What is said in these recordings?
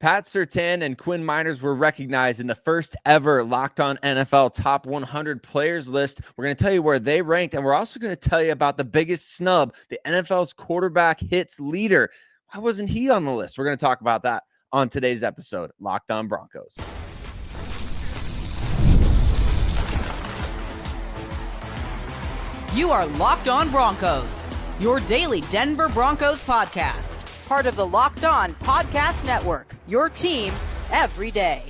Pat Surtain and Quinn Meinerz were recognized in the first ever Locked On NFL Top 100 Players list. We're going to tell you where they ranked, and we're also going to tell you about the biggest snub, the NFL's quarterback hits leader. Why wasn't he on the list? We're going to talk about that on today's episode, Locked On Broncos. You are Locked On Broncos, your daily Denver Broncos podcast. Part of the Locked On Podcast Network, your team every day.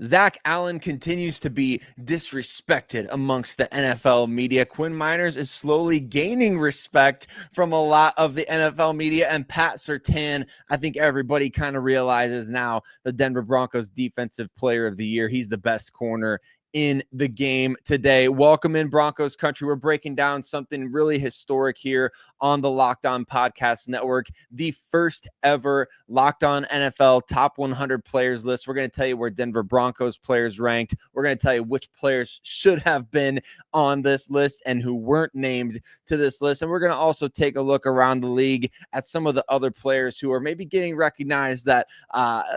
Zack Allen continues to be disrespected amongst the NFL media. Quinn Meinerz is slowly gaining respect from a lot of the NFL media. And Pat Surtain, I think everybody kind of realizes now, the Denver Broncos Defensive Player of the Year. He's the best corner in the game today. Welcome in Broncos Country. We're breaking down something really historic here on the Locked On Podcast Network, the first ever Locked On NFL Top 100 Players list. We're going to tell you where Denver Broncos players ranked. We're going to tell you which players should have been on this list and who weren't named to this list. And we're going to also take a look around the league at some of the other players who are maybe getting recognized that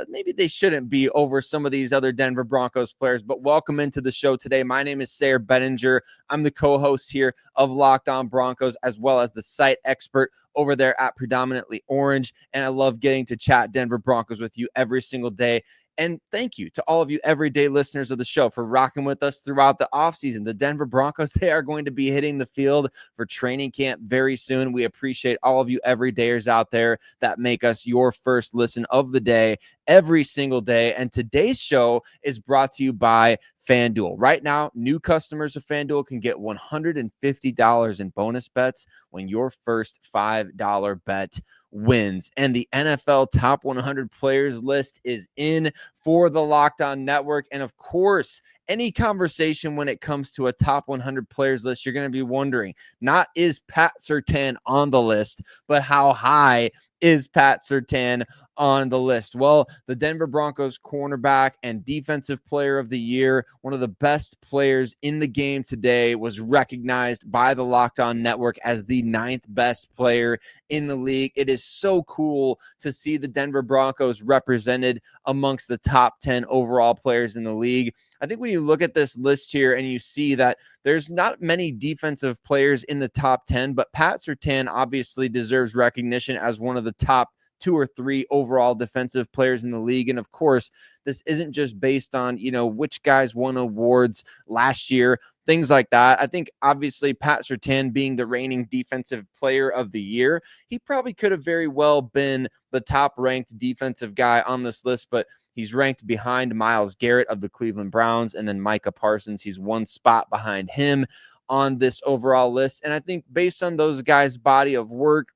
maybe they shouldn't be over some of these other Denver Broncos players. But welcome into the show today. My name is Sayre Bedinger. I'm the co-host here of Locked On Broncos, as well as the site expert over there at Predominantly Orange. And I love getting to chat Denver Broncos with you every single day. And thank you to all of you everyday listeners of the show for rocking with us throughout the offseason. The Denver Broncos, they are going to be hitting the field for training camp very soon. We appreciate all of you everydayers out there that make us your first listen of the day every single day. And today's show is brought to you by FanDuel. Right now, new customers of FanDuel can get $150 in bonus bets when your first $5 bet wins. And the NFL Top 100 Players list is in for the Locked On Network. And of course, any conversation when it comes to a Top 100 Players list, you're going to be wondering, not is Pat Surtain on the list, but how high is Pat Surtain on the list? Well, the Denver Broncos cornerback and defensive player of the year, one of the best players in the game today, was recognized by the Locked On Network as the 9th best player in the league. It is so cool to see the Denver Broncos represented amongst the top 10 overall players in the league. I think when you look at this list here and you see that there's not many defensive players in the top 10, but Pat Surtain obviously deserves recognition as one of the top 2 or 3 overall defensive players in the league. And of course, this isn't just based on, which guys won awards last year, things like that. I think obviously Pat Surtain being the reigning defensive player of the year, he probably could have very well been the top ranked defensive guy on this list, but he's ranked behind Myles Garrett of the Cleveland Browns, and then Micah Parsons. He's one spot behind him on this overall list. And I think based on those guys' body of work,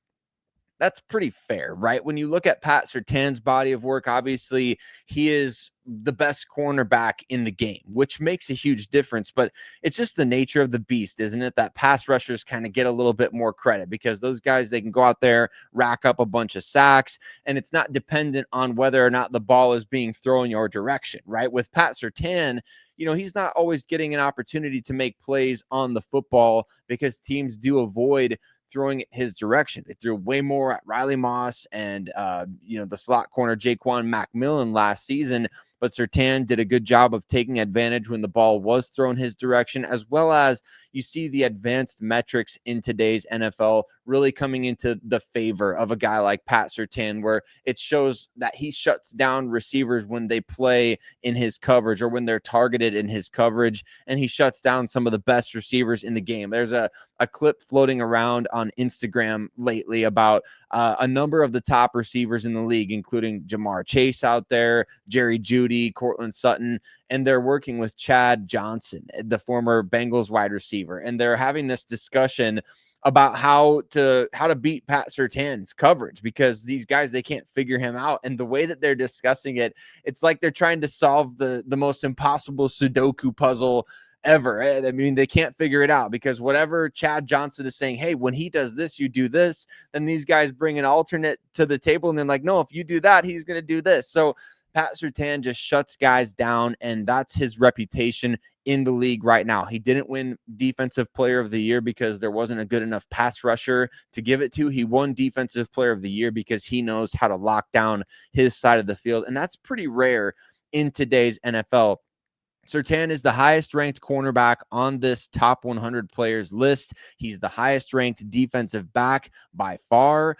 that's pretty fair, right? When you look at Pat Surtain's body of work, obviously he is the best cornerback in the game, which makes a huge difference. But it's just the nature of the beast, isn't it? That pass rushers kind of get a little bit more credit because those guys, they can go out there, rack up a bunch of sacks, and it's not dependent on whether or not the ball is being thrown your direction, right? With Pat Surtain, he's not always getting an opportunity to make plays on the football because teams do avoid throwing it his direction. They threw way more at Riley Moss and, the slot corner Jaquan McMillan last season. But Surtain did a good job of taking advantage when the ball was thrown his direction, as well as you see the advanced metrics in today's NFL really coming into the favor of a guy like Pat Surtain, where it shows that he shuts down receivers when they play in his coverage or when they're targeted in his coverage, and he shuts down some of the best receivers in the game. There's a clip floating around on Instagram lately about a number of the top receivers in the league, including Jamar Chase out there, Jerry Jeudy, Cortland Sutton, and they're working with Chad Johnson, the former Bengals wide receiver, and they're having this discussion about how to beat Pat Surtain's coverage because these guys, they can't figure him out. And the way that they're discussing it, it's like they're trying to solve the most impossible Sudoku puzzle ever. I mean, they can't figure it out because whatever Chad Johnson is saying, hey, when he does this, you do this, then these guys bring an alternate to the table and then like, no, if you do that, he's going to do this. So Pat Surtain just shuts guys down, and that's his reputation in the league right now. He didn't win Defensive Player of the Year because there wasn't a good enough pass rusher to give it to. He won Defensive Player of the Year because he knows how to lock down his side of the field, and that's pretty rare in today's NFL. Surtain is the highest ranked cornerback on this top 100 players list. He's the highest ranked defensive back by far.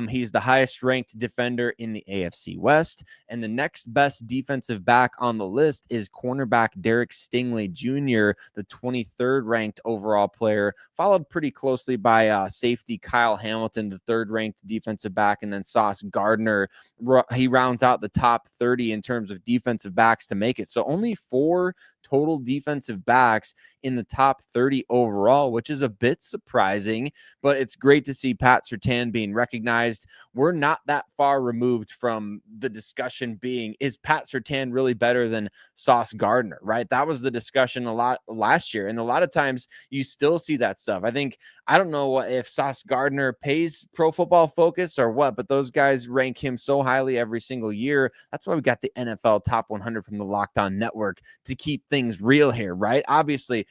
He's the highest ranked defender in the AFC West. And the next best defensive back on the list is cornerback Derek Stingley Jr., the 23rd ranked overall player, followed pretty closely by safety Kyle Hamilton, the 3rd ranked defensive back, and then Sauce Gardner. He rounds out the top 30 in terms of defensive backs to make it. So only 4 total defensive backs in the top 30 overall, which is a bit surprising, but it's great to see Pat Surtain being recognized. We're not that far removed from the discussion being, is Pat Surtain really better than Sauce Gardner, right? That was the discussion a lot last year, and a lot of times you still see that stuff. I don't know if Sauce Gardner pays Pro Football Focus or what, but those guys rank him so highly every single year. That's why we got the NFL Top 100 from the Locked On Network to keep things real here, right? Obviously,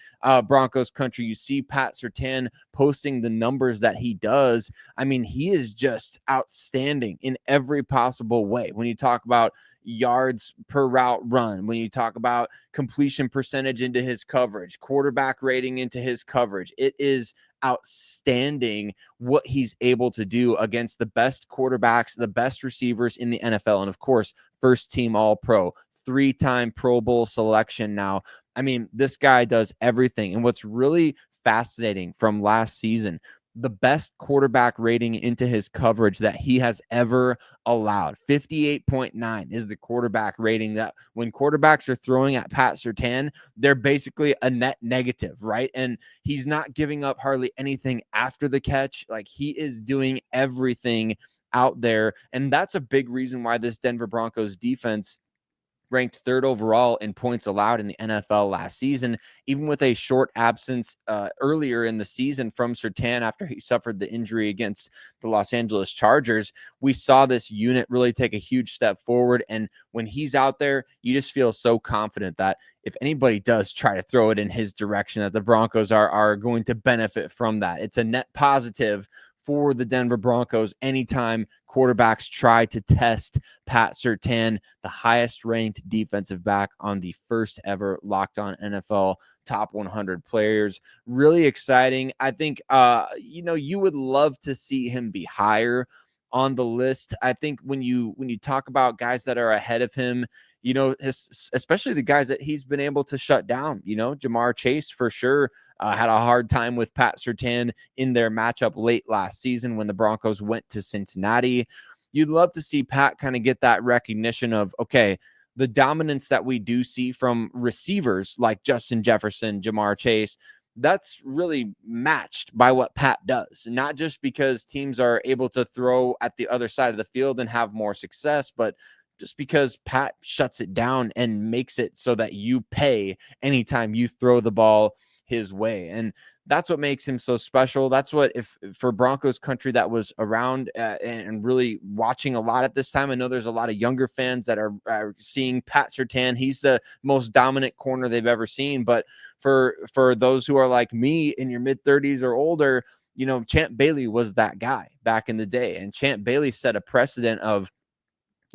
Broncos Country, you see Pat Surtain posting the numbers that he does. I mean, he is just outstanding in every possible way. When you talk about yards per route run, when you talk about completion percentage into his coverage, quarterback rating into his coverage, it is outstanding what he's able to do against the best quarterbacks, the best receivers in the NFL. And of course, first team All-Pro, 3-time Pro Bowl selection now. I mean, this guy does everything. And what's really fascinating from last season, the best quarterback rating into his coverage that he has ever allowed. 58.9 is the quarterback rating that when quarterbacks are throwing at Pat Surtain, they're basically a net negative, right? And he's not giving up hardly anything after the catch. Like, he is doing everything out there. And that's a big reason why this Denver Broncos defense ranked 3rd overall in points allowed in the NFL last season, even with a short absence earlier in the season from Surtain after he suffered the injury against the Los Angeles Chargers. We saw this unit really take a huge step forward. And when he's out there, you just feel so confident that if anybody does try to throw it in his direction, that the Broncos are going to benefit from that. It's a net positive for the Denver Broncos anytime quarterbacks try to test Pat Surtain, the highest ranked defensive back on the first ever Locked On NFL Top 100 players. Really exciting. I think, you would love to see him be higher on the list. I think when you talk about guys that are ahead of him, especially the guys that he's been able to shut down, Ja'Marr Chase for sure had a hard time with Pat Surtain in their matchup late last season when the Broncos went to Cincinnati. You'd love to see Pat kind of get that recognition of, okay, the dominance that we do see from receivers like Justin Jefferson, Ja'Marr Chase, that's really matched by what Pat does. Not just because teams are able to throw at the other side of the field and have more success, but just because Pat shuts it down and makes it so that you pay anytime you throw the ball his way. And that's what makes him so special. That's what, if for Broncos Country that was around and really watching a lot at this time, I know there's a lot of younger fans that are seeing Pat Surtain. He's the most dominant corner they've ever seen. But for those who are like me in your mid 30s or older, Champ Bailey was that guy back in the day. And Champ Bailey set a precedent of,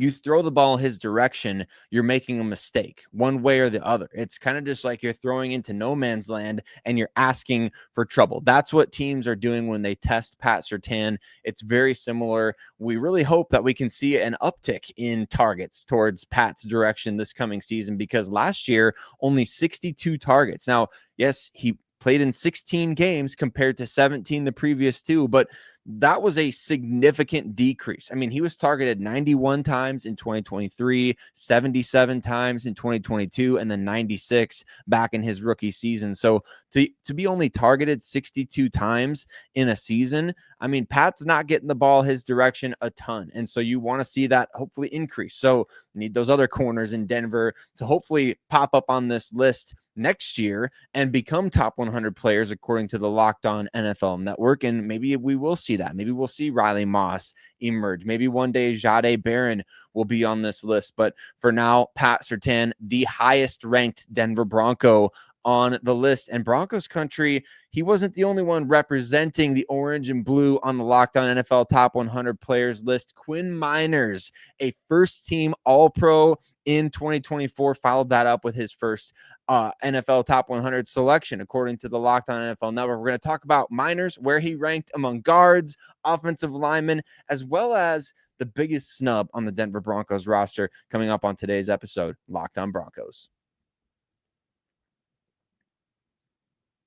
you throw the ball his direction, you're making a mistake one way or the other. It's kind of just like you're throwing into no man's land and you're asking for trouble. That's what teams are doing when they test Pat Surtain. It's very similar. We really hope that we can see an uptick in targets towards Pat's direction this coming season, because last year, only 62 targets. Now, yes, he played in 16 games compared to 17 the previous 2, but that was a significant decrease. I mean, he was targeted 91 times in 2023, 77 times in 2022, and then 96 back in his rookie season. So to be only targeted 62 times in a season, I mean, Pat's not getting the ball his direction a ton. And so you want to see that hopefully increase. So you need those other corners in Denver to hopefully pop up on this list next year and become top 100 players according to the Locked On NFL Network. And maybe we will see that. Maybe we'll see Riley Moss emerge. Maybe one day Jahdae Barron will be on this list. But for now, Pat Surtain, the highest ranked Denver Bronco on the list. And Broncos Country, he wasn't the only one representing the orange and blue on the Locked On NFL Top 100 Players list. Quinn Meinerz, a first-team All-Pro in 2024, followed that up with his first NFL Top 100 selection, according to the Locked On NFL Network. We're going to talk about Meinerz, where he ranked among guards, offensive linemen, as well as the biggest snub on the Denver Broncos roster, coming up on today's episode, Locked On Broncos.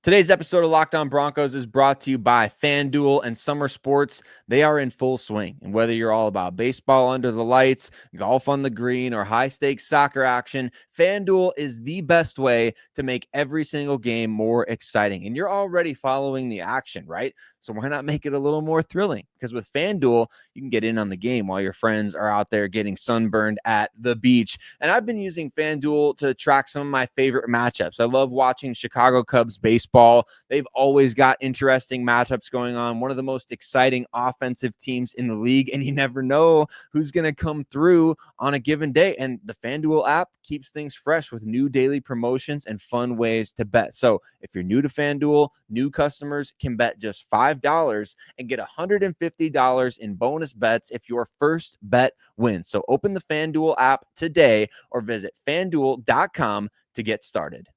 Today's episode of Locked On Broncos is brought to you by FanDuel and Summer Sports. They are in full swing. And whether you're all about baseball under the lights, golf on the green, or high-stakes soccer action, FanDuel is the best way to make every single game more exciting. And you're already following the action, right? So why not make it a little more thrilling? Because with FanDuel, you can get in on the game while your friends are out there getting sunburned at the beach. And I've been using FanDuel to track some of my favorite matchups. I love watching Chicago Cubs baseball. They've always got interesting matchups going on. One of the most exciting offensive teams in the league. And you never know who's going to come through on a given day. And the FanDuel app keeps things fresh with new daily promotions and fun ways to bet. So if you're new to FanDuel, new customers can bet just $5 and get $150 in bonus bets if your first bet wins. So open the FanDuel app today or visit FanDuel.com to get started.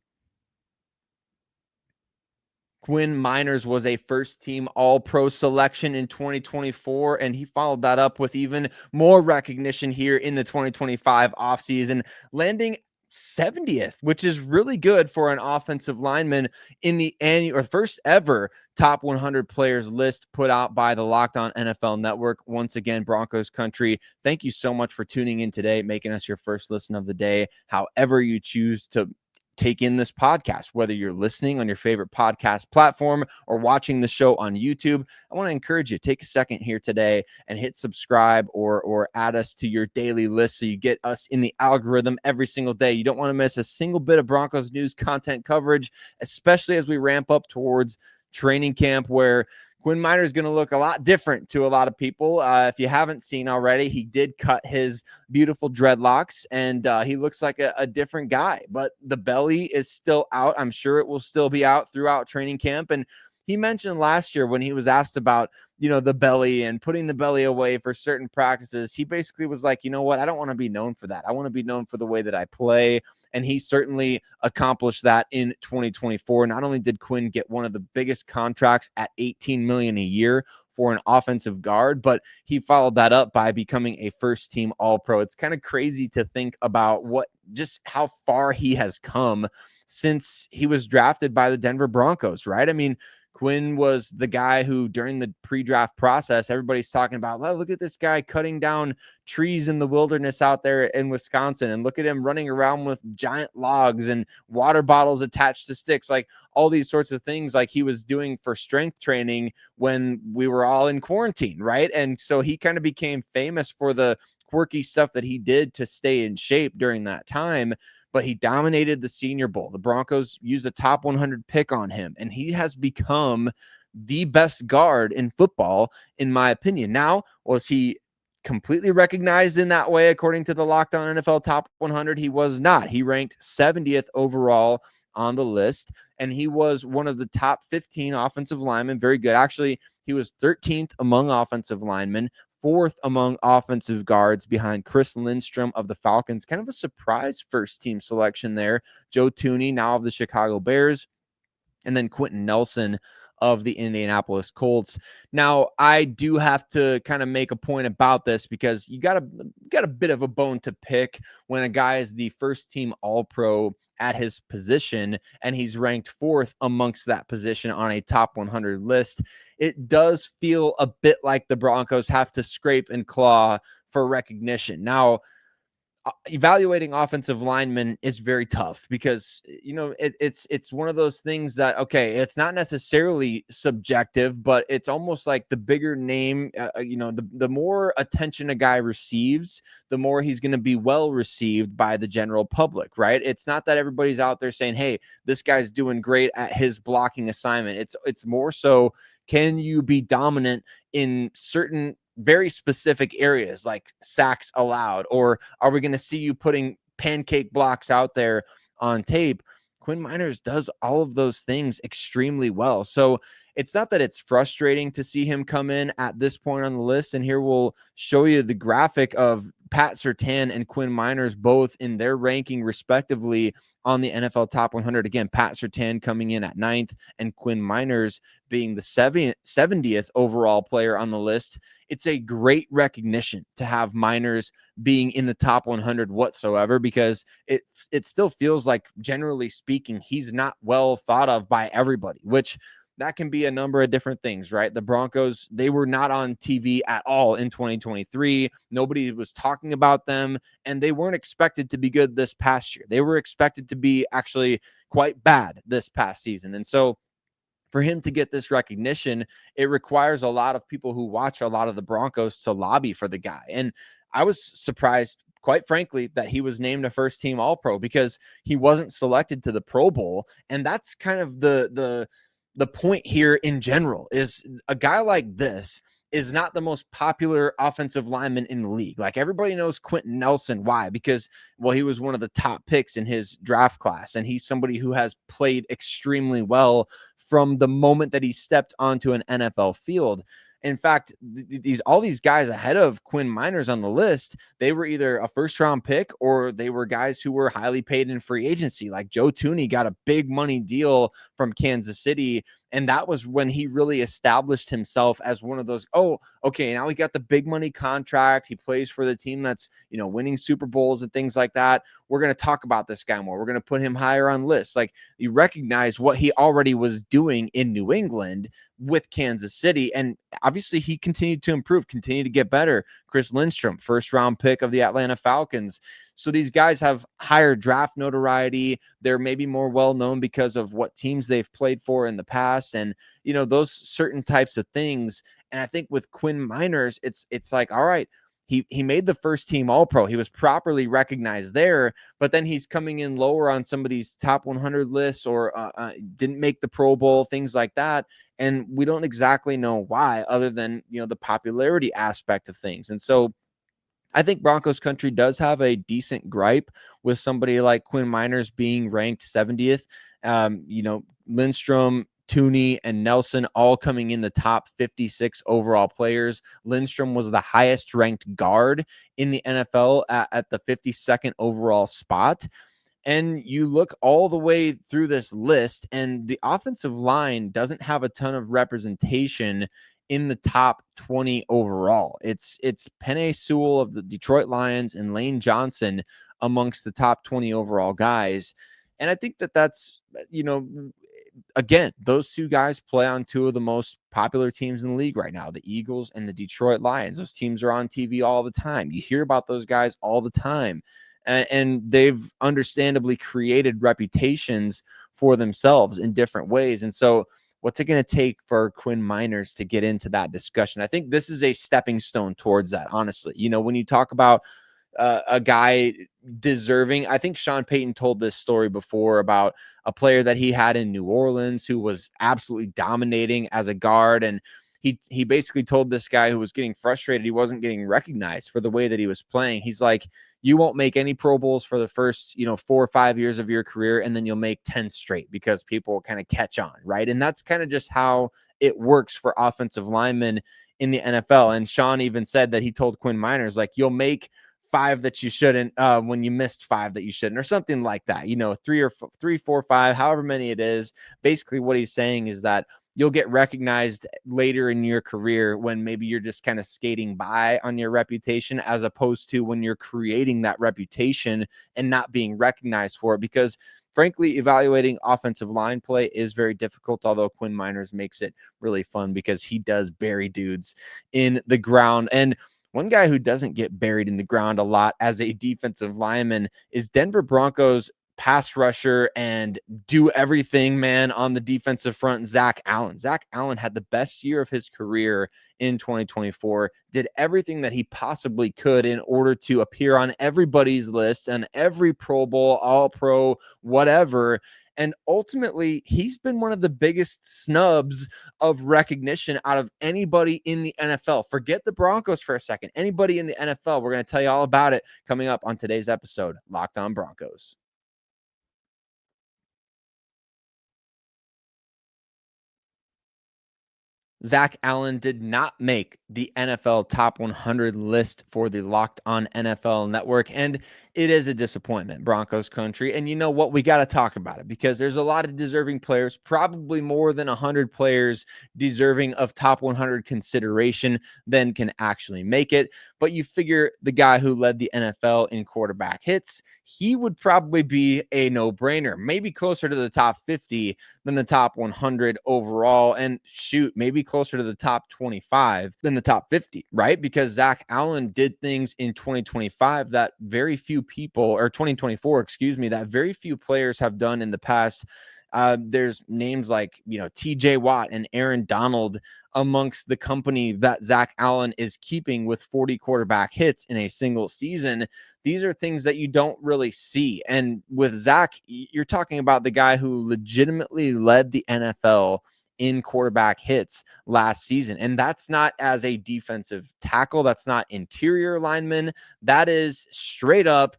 Quinn Meinerz was a first-team All-Pro selection in 2024, and he followed that up with even more recognition here in the 2025 offseason, landing 70th, which is really good for an offensive lineman in the annual or first ever top 100 players list put out by the Locked On NFL Network. Once again, Broncos Country, thank you so much for tuning in today, making us your first listen of the day. However you choose to take in this podcast, whether you're listening on your favorite podcast platform or watching the show on YouTube, I want to encourage you, take a second here today and hit subscribe or add us to your daily list so you get us in the algorithm every single day. You don't want to miss a single bit of Broncos news content coverage, especially as we ramp up towards training camp, where Quinn Meinerz is going to look a lot different to a lot of people. If you haven't seen already, he did cut his beautiful dreadlocks, and he looks like a different guy. But the belly is still out. I'm sure it will still be out throughout training camp. And he mentioned last year when he was asked about, the belly and putting the belly away for certain practices, he basically was like, you know what? I don't want to be known for that. I want to be known for the way that I play. And he certainly accomplished that in 2024. Not only did Quinn get one of the biggest contracts at $18 million a year for an offensive guard, but he followed that up by becoming a first-team All-Pro. It's kind of crazy to think about just how far he has come since he was drafted by the Denver Broncos, right? I mean, Quinn was the guy who, during the pre-draft process, everybody's talking about, well, look at this guy cutting down trees in the wilderness out there in Wisconsin, and look at him running around with giant logs and water bottles attached to sticks, like all these sorts of things like he was doing for strength training when we were all in quarantine, right? And so he kind of became famous for the quirky stuff that he did to stay in shape during that time. But he dominated the Senior Bowl. The Broncos used a top 100 pick on him, and he has become the best guard in football, in my opinion. Now, was he completely recognized in that way according to the Locked On NFL Top 100? He was not. He ranked 70th overall on the list, and he was one of the top 15 offensive linemen. Very good. Actually, he was 13th among offensive linemen, 4th among offensive guards behind Chris Lindstrom of the Falcons. Kind of a surprise first-team selection there. Joe Thuney, now of the Chicago Bears, and then Quentin Nelson of the Indianapolis Colts. Now, I do have to kind of make a point about this because you got a bit of a bone to pick when a guy is the first-team All-Pro at his position and he's ranked 4th amongst that position on a top 100 list. It does feel a bit like the Broncos have to scrape and claw for recognition. Now, evaluating offensive linemen is very tough because it's one of those things that, okay, it's not necessarily subjective, but it's almost like the bigger name, the more attention a guy receives, the more he's going to be well received by the general public, right? It's not that everybody's out there saying, hey, this guy's doing great at his blocking assignment. It's more so, can you be dominant in certain very specific areas like sacks allowed, or are we going to see you putting pancake blocks out there on tape? Quinn Meinerz does all of those things extremely well. So it's not that it's frustrating to see him come in at this point on the list. And here we'll show you the graphic of Pat Surtain and Quinn Meinerz both in their ranking respectively on the NFL Top 100. Again, Pat Surtain coming in at 9th and Quinn Meinerz being the 70th overall player on the list. It's a great recognition to have Meinerz being in the top 100 whatsoever, because it still feels like, generally speaking, he's not well thought of by everybody, which that can be a number of different things, right? The Broncos, they were not on TV at all in 2023. Nobody was talking about them, and they weren't expected to be good this past year. They were expected to be actually quite bad this past season. And so for him to get this recognition, it requires a lot of people who watch a lot of the Broncos to lobby for the guy. And I was surprised, quite frankly, that he was named a first-team All-Pro, because he wasn't selected to the Pro Bowl. And that's kind of the point here in general, is a guy like this is not the most popular offensive lineman in the league. Like, everybody knows Quentin Nelson. Why? Because, well, he was one of the top picks in his draft class, and he's somebody who has played extremely well from the moment that he stepped onto an NFL field. In fact, all these guys ahead of Quinn Meinerz on the list, they were either a first-round pick or they were guys who were highly paid in free agency. Like Joe Thuney got a big money deal from Kansas City, and that was when he really established himself as one of those, oh, okay, now he got the big money contract. He plays for the team that's, winning Super Bowls and things like that. We're going to talk about this guy more. We're going to put him higher on lists. Like, you recognize what he already was doing in New England with Kansas City. And obviously he continued to improve, continued to get better. Chris Lindstrom, first round pick of the Atlanta Falcons. So these guys have higher draft notoriety. They're maybe more well-known because of what teams they've played for in the past, and, those certain types of things. And I think with Quinn Meinerz, it's like, all right, he made the first team All-Pro. He was properly recognized there, but then he's coming in lower on some of these top 100 lists, or didn't make the Pro Bowl, things like that. And we don't exactly know why, other than, the popularity aspect of things. And so I think Broncos Country does have a decent gripe with somebody like Quinn Meinerz being ranked 70th. Lindstrom, Thuney, and Nelson all coming in the top 56 overall players. Lindstrom was the highest ranked guard in the NFL at the 52nd overall spot. And you look all the way through this list, and the offensive line doesn't have a ton of representation in the top 20 overall. It's Penei Sewell of the Detroit Lions and Lane Johnson amongst the top 20 overall guys. And I think that's, again, those two guys play on two of the most popular teams in the league right now, the Eagles and the Detroit Lions. Those teams are on TV all the time. You hear about those guys all the time. And they've understandably created reputations for themselves in different ways. And so what's it going to take for Quinn Meinerz to get into that discussion? I think this is a stepping stone towards that, honestly. When you talk about a guy deserving, I think Sean Payton told this story before about a player that he had in New Orleans who was absolutely dominating as a guard. And he basically told this guy who was getting frustrated he wasn't getting recognized for the way that he was playing. He's like, you won't make any Pro Bowls for the first, 4 or 5 years of your career, and then you'll make 10 straight because people will kind of catch on, right? And that's kind of just how it works for offensive linemen in the NFL. And Sean even said that he told Quinn Meinerz, like, you'll make 5 that you shouldn't when you missed 5 that you shouldn't, or something like that, 3, 4, 5, however many it is. Basically what he's saying is that you'll get recognized later in your career when maybe you're just kind of skating by on your reputation, as opposed to when you're creating that reputation and not being recognized for it. Because frankly, evaluating offensive line play is very difficult, although Quinn Meinerz makes it really fun because he does bury dudes in the ground. And One guy who doesn't get buried in the ground a lot as a defensive lineman is Denver Broncos pass rusher and do everything man on the defensive front, Zack Allen. Zack Allen had the best year of his career in 2024, did everything that he possibly could in order to appear on everybody's list and every Pro Bowl, All Pro, whatever. And ultimately, he's been one of the biggest snubs of recognition out of anybody in the NFL. Forget the Broncos for a second. Anybody in the NFL, we're going to tell you all about it coming up on today's episode, Locked On Broncos. Zack Allen did not make the NFL Top 100 list for the Locked On NFL Network, and it is a disappointment, Broncos Country. And you know what? We got to talk about it because there's a lot of deserving players, probably more than 100 players deserving of Top 100 consideration than can actually make it. But you figure the guy who led the NFL in quarterback hits, he would probably be a no-brainer, maybe closer to the top 50 than the top 100 overall, and shoot, maybe closer to the top 25 than the top 50, right? Because Zack Allen did things in 2025 that very few people, or 2024, excuse me, that very few players have done in the past. There's names like, TJ Watt and Aaron Donald amongst the company that Zack Allen is keeping with 40 quarterback hits in a single season. These are things that you don't really see. And with Zack, you're talking about the guy who legitimately led the NFL in quarterback hits last season. And that's not as a defensive tackle. That's not interior lineman. That is straight up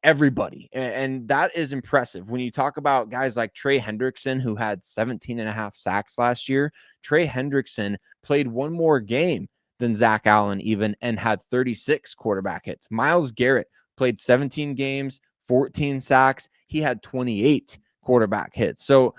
everybody. And that is impressive. When you talk about guys like Trey Hendrickson, who had 17 and a half sacks last year, Trey Hendrickson played one more game than Zack Allen even and had 36 quarterback hits. Myles Garrett played 17 games, 14 sacks. He had 28 quarterback hits. So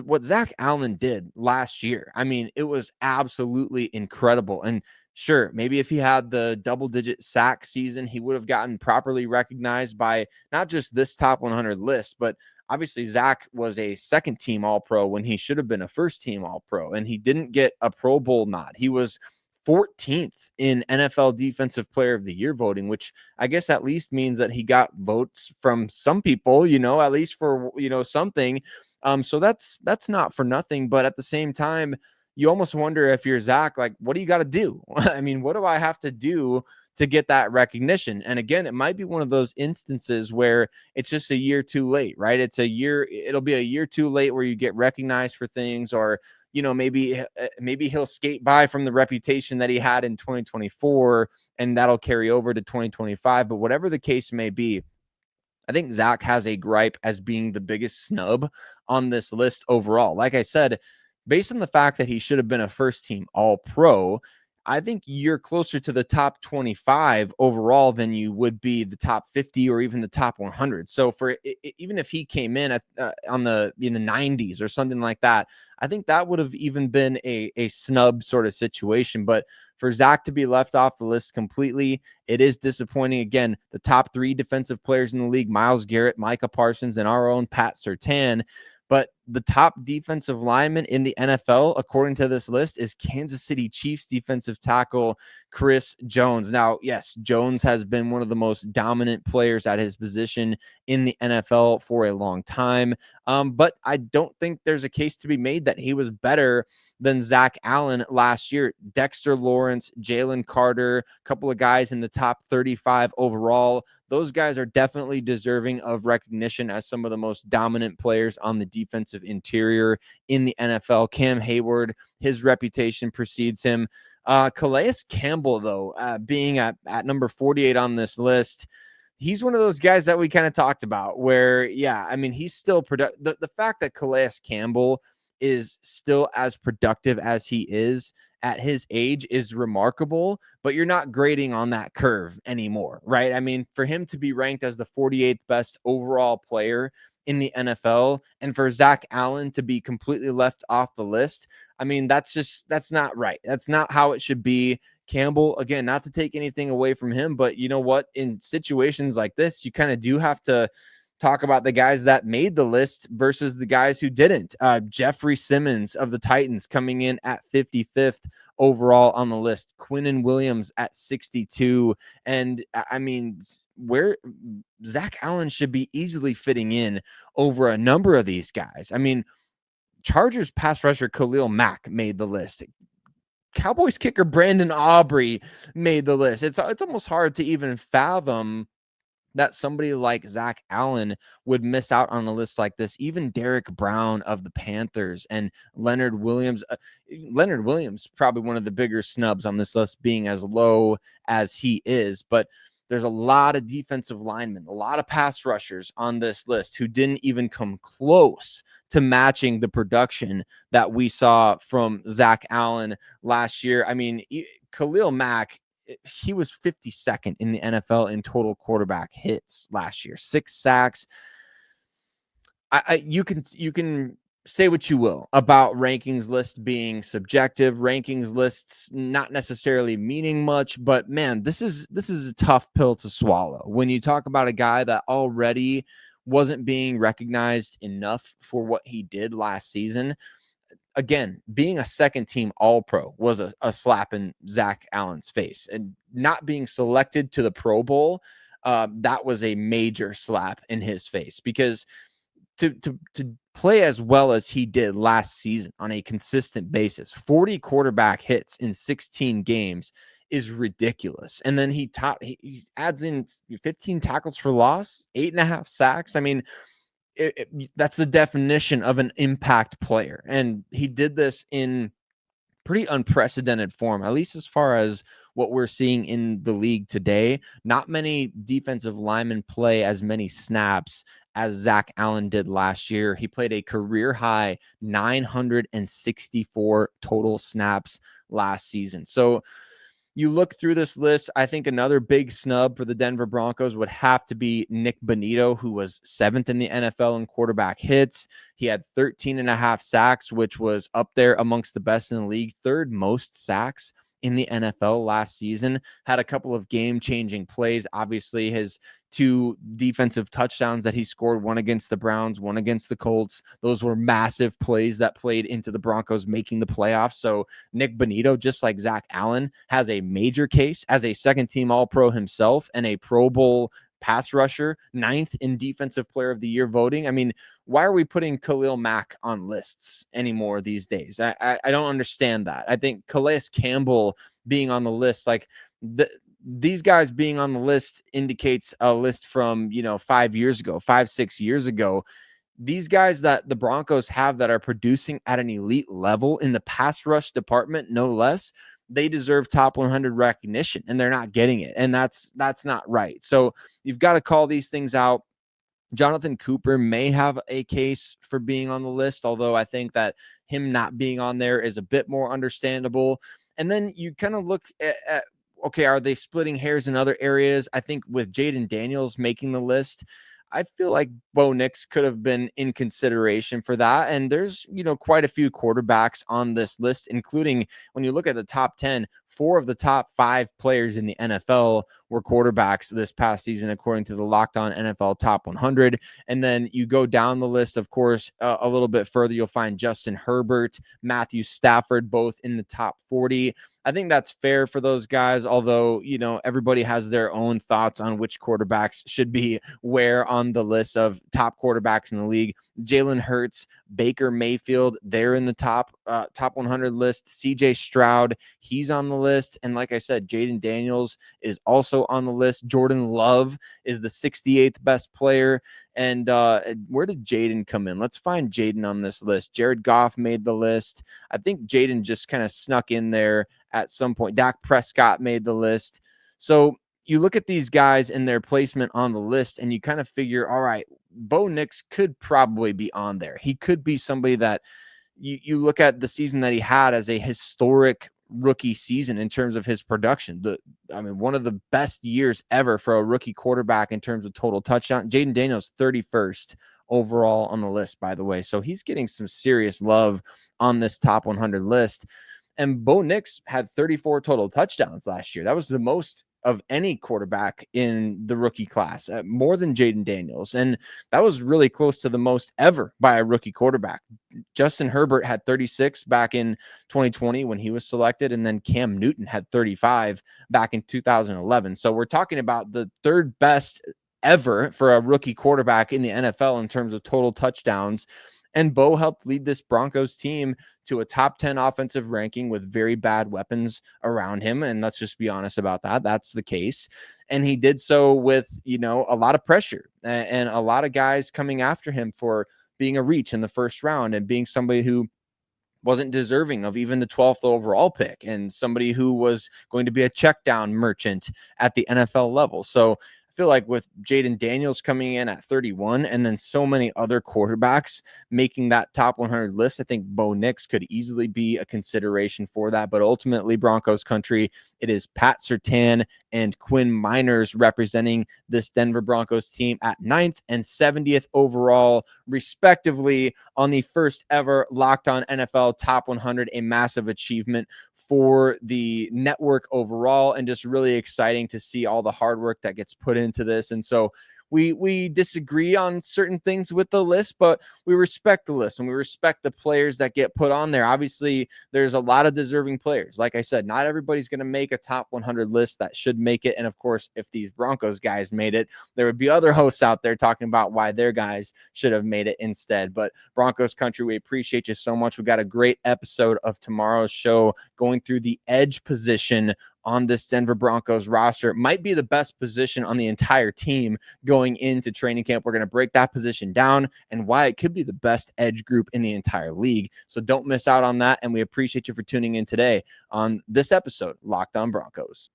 what Zack Allen did last year, I mean, it was absolutely incredible. And sure, maybe if he had the double-digit sack season, he would have gotten properly recognized by not just this top 100 list, but obviously Zack was a second-team All-Pro when he should have been a first-team All-Pro, and he didn't get a Pro Bowl nod. He was 14th in NFL Defensive Player of the Year voting, which I guess at least means that he got votes from some people, at least for, something. So that's not for nothing, but at the same time, you almost wonder if you're Zack, like, what do you got to do? I mean, what do I have to do to get that recognition? And again, it might be one of those instances where it's just a year too late, right? It'll be a year too late where you get recognized for things, or, maybe he'll skate by from the reputation that he had in 2024 and that'll carry over to 2025. But whatever the case may be, I think Zack has a gripe as being the biggest snub on this list overall. Like I said, based on the fact that he should have been a first team All-Pro, I think you're closer to the top 25 overall than you would be the top 50 or even the top 100. So even if he came in in the 90s or something like that, I think that would have even been a snub sort of situation. But for Zack to be left off the list completely, it is disappointing. Again, the top three defensive players in the league, Myles Garrett, Micah Parsons, and our own Pat Surtain. But the top defensive lineman in the NFL, according to this list, is Kansas City Chiefs defensive tackle Chris Jones. Now, yes, Jones has been one of the most dominant players at his position in the NFL for a long time. But I don't think there's a case to be made that he was better than Zack Allen last year. Dexter Lawrence, Jalen Carter, a couple of guys in the top 35 overall. Those guys are definitely deserving of recognition as some of the most dominant players on the defensive interior in the NFL. Cam Hayward, his reputation precedes him. Calais Campbell, though, being at number 48 on this list, he's one of those guys that we kind of talked about where, yeah, I mean, he's still productive. The fact that Calais Campbell is still as productive as he is at his age is remarkable, but you're not grading on that curve anymore, right? I mean, for him to be ranked as the 48th best overall player in the NFL and for Zack Allen to be completely left off the list, I mean, that's not right. That's not how it should be. Campbell, again, not to take anything away from him, but you know what? In situations like this, you kind of do have to talk about the guys that made the list versus the guys who didn't. Jeffrey Simmons of the Titans coming in at 55th overall on the list. Quinnen Williams at 62. And I mean, where Zack Allen should be easily fitting in over a number of these guys. I mean, Chargers pass rusher Khalil Mack made the list. Cowboys kicker Brandon Aubrey made the list. It's almost hard to even fathom that somebody like Zack Allen would miss out on a list like this. Even Derek Brown of the Panthers and Leonard Williams, probably one of the bigger snubs on this list, being as low as he is. But there's a lot of defensive linemen, a lot of pass rushers on this list who didn't even come close to matching the production that we saw from Zack Allen last year. I mean, Khalil Mack, he was 52nd in the NFL in total quarterback hits last year, 6 sacks. You can say what you will about rankings lists being subjective, rankings lists not necessarily meaning much, but man, this is a tough pill to swallow when you talk about a guy that already wasn't being recognized enough for what he did last season. Again, being a second team All-Pro was a slap in Zack Allen's face, and not being selected to the Pro Bowl, that was a major slap in his face, because to play as well as he did last season on a consistent basis, 40 quarterback hits in 16 games is ridiculous. And then he adds in 15 tackles for loss, 8.5 sacks. I mean, that's the definition of an impact player. And he did this in pretty unprecedented form, at least as far as what we're seeing in the league today. Not many defensive linemen play as many snaps as Zack Allen did last year. He played a career high 964 total snaps last season. So you look through this list, I think another big snub for the Denver Broncos would have to be Nick Bonito, who was 7th in the NFL in quarterback hits. He had 13.5 sacks, which was up there amongst the best in the league, 3rd most sacks in the NFL last season. Had a couple of game-changing plays. Obviously, his 2 defensive touchdowns that he scored, one against the Browns, one against the Colts. Those were massive plays that played into the Broncos making the playoffs. So Nick Bonito, just like Zack Allen, has a major case as a second-team All-Pro himself and a Pro Bowl pass rusher, 9th in Defensive Player of the Year voting. I mean, why are we putting Khalil Mack on lists anymore these days? I don't understand that. I think Calais Campbell being on the list, like these guys being on the list indicates a list from, 5 years ago, 5-6 years ago. These guys that the Broncos have that are producing at an elite level in the pass rush department, no less, they deserve top 100 recognition, and they're not getting it. And that's not right. So you've got to call these things out. Jonathan Cooper may have a case for being on the list, although I think that him not being on there is a bit more understandable. And then you kind of look at, okay, are they splitting hairs in other areas? I think with Jaden Daniels making the list, I feel like Bo Nix could have been in consideration for that. And there's, quite a few quarterbacks on this list, including when you look at the top 10, 4 of the top 5 players in the NFL were quarterbacks this past season, according to the Locked On NFL Top 100. And then you go down the list, of course, a little bit further, you'll find Justin Herbert, Matthew Stafford, both in the top 40. I think that's fair for those guys, although, everybody has their own thoughts on which quarterbacks should be where on the list of top quarterbacks in the league. Jalen Hurts, Baker Mayfield, they're in the top 100 list. CJ Stroud, he's on the list. And like I said, Jaden Daniels is also on the list. Jordan Love is the 68th best player. And where did Jaden come in? Let's find Jaden on this list. Jared Goff made the list. I think Jaden just kind of snuck in there at some point. Dak Prescott made the list. So you look at these guys and their placement on the list, and you kind of figure, all right, Bo Nix could probably be on there. He could be somebody that you look at the season that he had as a historic rookie season in terms of his production. One of the best years ever for a rookie quarterback in terms of total touchdown. Jaden Daniels, 31st overall on the list, by the way. So he's getting some serious love on this top 100 list. And Bo Nix had 34 total touchdowns last year. That was the most of any quarterback in the rookie class, more than Jaden Daniels. And that was really close to the most ever by a rookie quarterback. Justin Herbert had 36 back in 2020 when he was selected, and then Cam Newton had 35 back in 2011. So we're talking about the third best ever for a rookie quarterback in the NFL in terms of total touchdowns. And Bo helped lead this Broncos team to a top 10 offensive ranking with very bad weapons around him. And let's just be honest about that. That's the case. And he did so with, a lot of pressure and a lot of guys coming after him for being a reach in the first round and being somebody who wasn't deserving of even the 12th overall pick and somebody who was going to be a check down merchant at the NFL level. So I feel like with Jaden Daniels coming in at 31 and then so many other quarterbacks making that top 100 list, I think Bo Nix could easily be a consideration for that. But ultimately, Broncos country, it is Pat Surtain and Quinn Meinerz representing this Denver Broncos team at 9th and 70th overall, respectively, on the first ever Locked On NFL Top 100, a massive achievement for the network overall, and just really exciting to see all the hard work that gets put into this. And so we disagree on certain things with the list, but we respect the list and we respect the players that get put on there. Obviously, there's a lot of deserving players. Like I said, not everybody's going to make a top 100 list that should make it. And of course, if these Broncos guys made it, there would be other hosts out there talking about why their guys should have made it instead. But Broncos country, we appreciate you so much. We got a great episode of tomorrow's show going through the edge position on this Denver Broncos roster. It might be the best position on the entire team going into training camp. We're going to break that position down and why it could be the best edge group in the entire league. So don't miss out on that. And we appreciate you for tuning in today on this episode, Locked On Broncos.